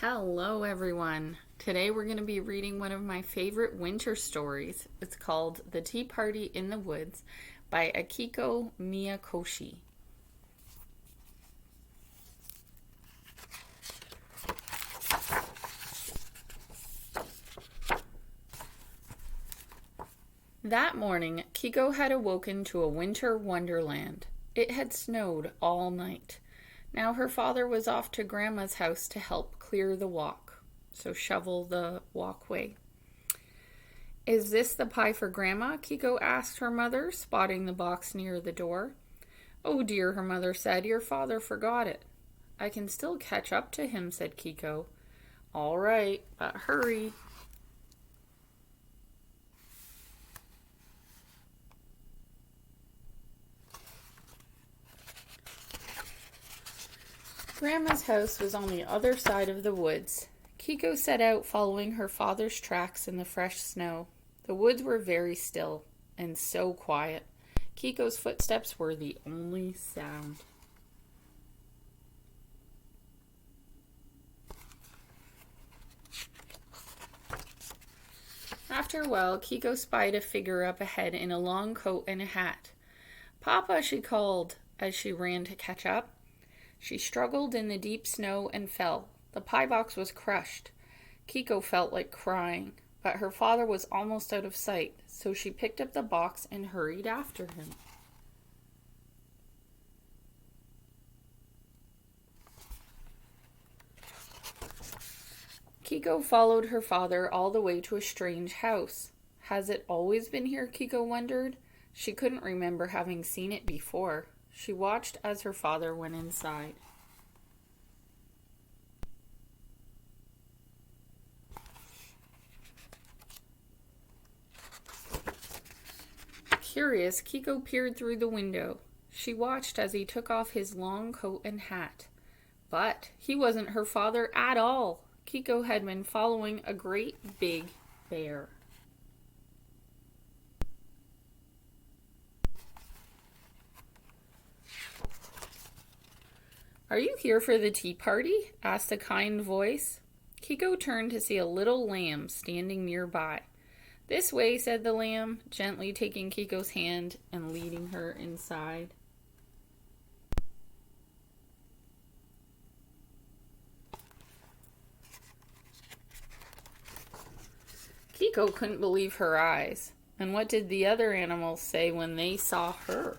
Hello, everyone. Today we're going to be reading one of my favorite winter stories. It's called The Tea Party in the Woods by Akiko Miyakoshi. That morning, Kiko had awoken to a winter wonderland. It had snowed all night. Now her father was off to Grandma's house to help clear the walk, so shovel the walkway. "Is this the pie for Grandma?" Kiko asked her mother, spotting the box near the door. "Oh dear," her mother said, "your father forgot it." "I can still catch up to him," said Kiko. "All right, but hurry." Grandma's house was on the other side of the woods. Kiko set out following her father's tracks in the fresh snow. The woods were very still and so quiet. Kiko's footsteps were the only sound. After a while, Kiko spied a figure up ahead in a long coat and a hat. "Papa," she called as she ran to catch up. She struggled in the deep snow and fell. The pie box was crushed. Kiko felt like crying, but her father was almost out of sight, so she picked up the box and hurried after him. Kiko followed her father all the way to a strange house. Has it always been here? Kiko wondered. She couldn't remember having seen it before. She watched as her father went inside. Curious, Kiko peered through the window. She watched as he took off his long coat and hat. But he wasn't her father at all. Kiko had been following a great big bear. "Are you here for the tea party?" asked a kind voice. Kiko turned to see a little lamb standing nearby. "This way," said the lamb, gently taking Kiko's hand and leading her inside. Kiko couldn't believe her eyes. And what did the other animals say when they saw her?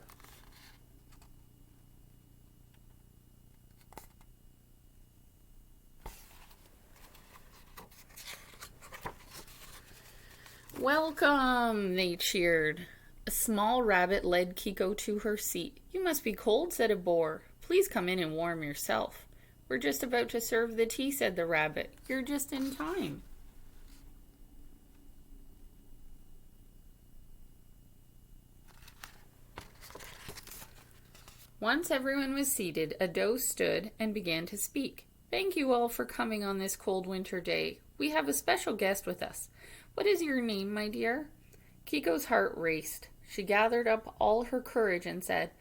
"Welcome," they cheered. A small rabbit led Kiko to her seat. "You must be cold," said a boar. "Please come in and warm yourself." "We're just about to serve the tea," said the rabbit. "You're just in time." Once everyone was seated, a doe stood and began to speak. "Thank you all for coming on this cold winter day. We have a special guest with us. What is your name, my dear?" Kiko's heart raced. She gathered up all her courage and said,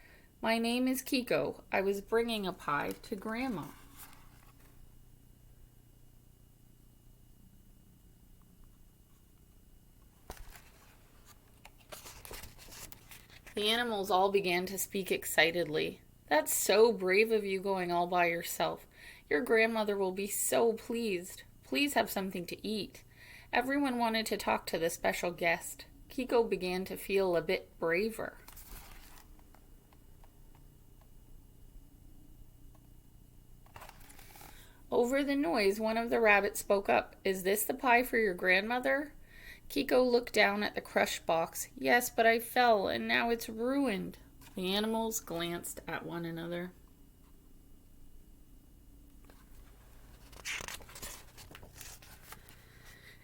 "My name is Kiko. I was bringing a pie to Grandma." The animals all began to speak excitedly. "That's so brave of you going all by yourself. Your grandmother will be so pleased. Please have something to eat." Everyone wanted to talk to the special guest. Kiko began to feel a bit braver. Over the noise, one of the rabbits spoke up. "Is this the pie for your grandmother?" Kiko looked down at the crushed box. "Yes, but I fell, and now it's ruined." The animals glanced at one another.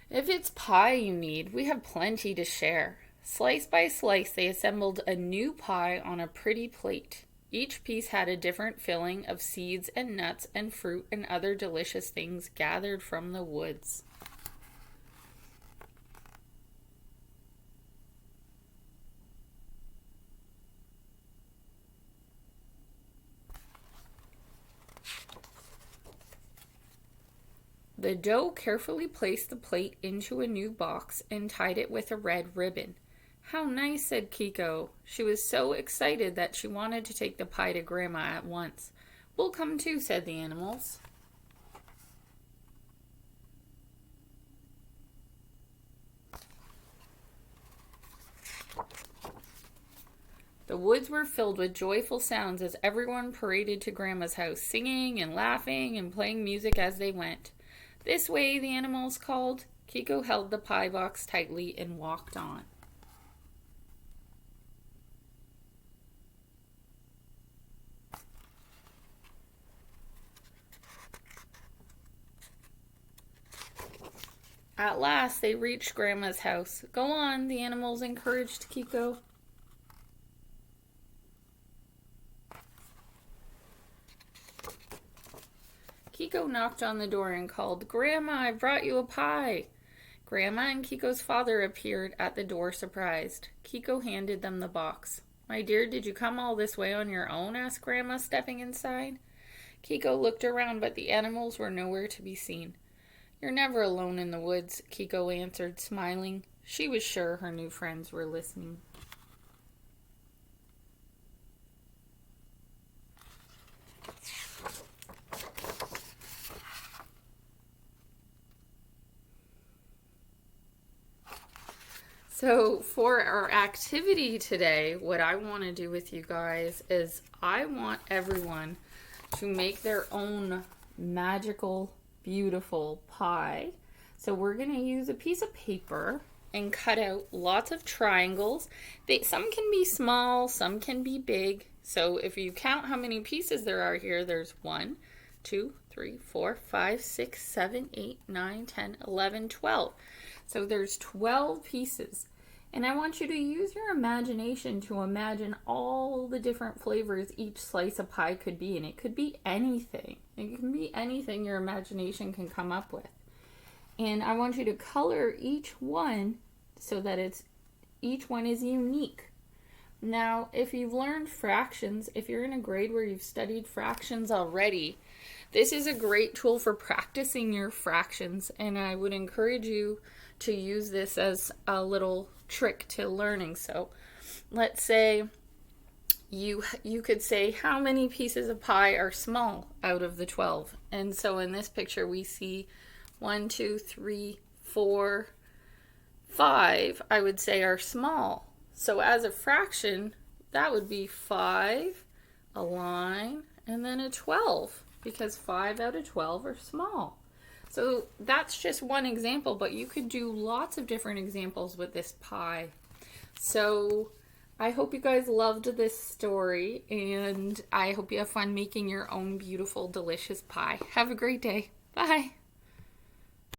"If it's pie you need, we have plenty to share." Slice by slice, they assembled a new pie on a pretty plate. Each piece had a different filling of seeds and nuts and fruit and other delicious things gathered from the woods. The doe carefully placed the plate into a new box and tied it with a red ribbon. "How nice," said Kiko. She was so excited that she wanted to take the pie to Grandma at once. "We'll come too," said the animals. The woods were filled with joyful sounds as everyone paraded to Grandma's house, singing and laughing and playing music as they went. "This way," the animals called. Kiko held the pie box tightly and walked on. At last, they reached Grandma's house. "Go on," the animals encouraged Kiko. Kiko knocked on the door and called, "Grandma, I brought you a pie." Grandma and Kiko's father appeared at the door, surprised. Kiko handed them the box. "My dear, did you come all this way on your own?" asked Grandma, stepping inside. Kiko looked around, but the animals were nowhere to be seen. "You're never alone in the woods," Kiko answered, smiling. She was sure her new friends were listening. So for our activity today, what I want to do with you guys is I want everyone to make their own magical, beautiful pie. So we're going to use a piece of paper and cut out lots of triangles. Some can be small, some can be big. So if you count how many pieces there are here, there's 1, 2, 3, 4, 5, 6, 7, 8, 9, 10, 11, 12. So there's 12 pieces. And I want you to use your imagination to imagine all the different flavors each slice of pie could be. And it could be anything. It can be anything your imagination can come up with. And I want you to color each one so that each one is unique. Now, if you've learned fractions, if you're in a grade where you've studied fractions already, this is a great tool for practicing your fractions, and I would encourage you to use this as a little trick to learning. So let's say you could say how many pieces of pie are small out of the 12. And so in this picture we see 1, 2, 3, 4, 5, I would say are small. So as a fraction, that would be 5, a line, and then a 12, because 5 out of 12 are small. So that's just one example, but you could do lots of different examples with this pie. So I hope you guys loved this story, and I hope you have fun making your own beautiful, delicious pie. Have a great day. Bye.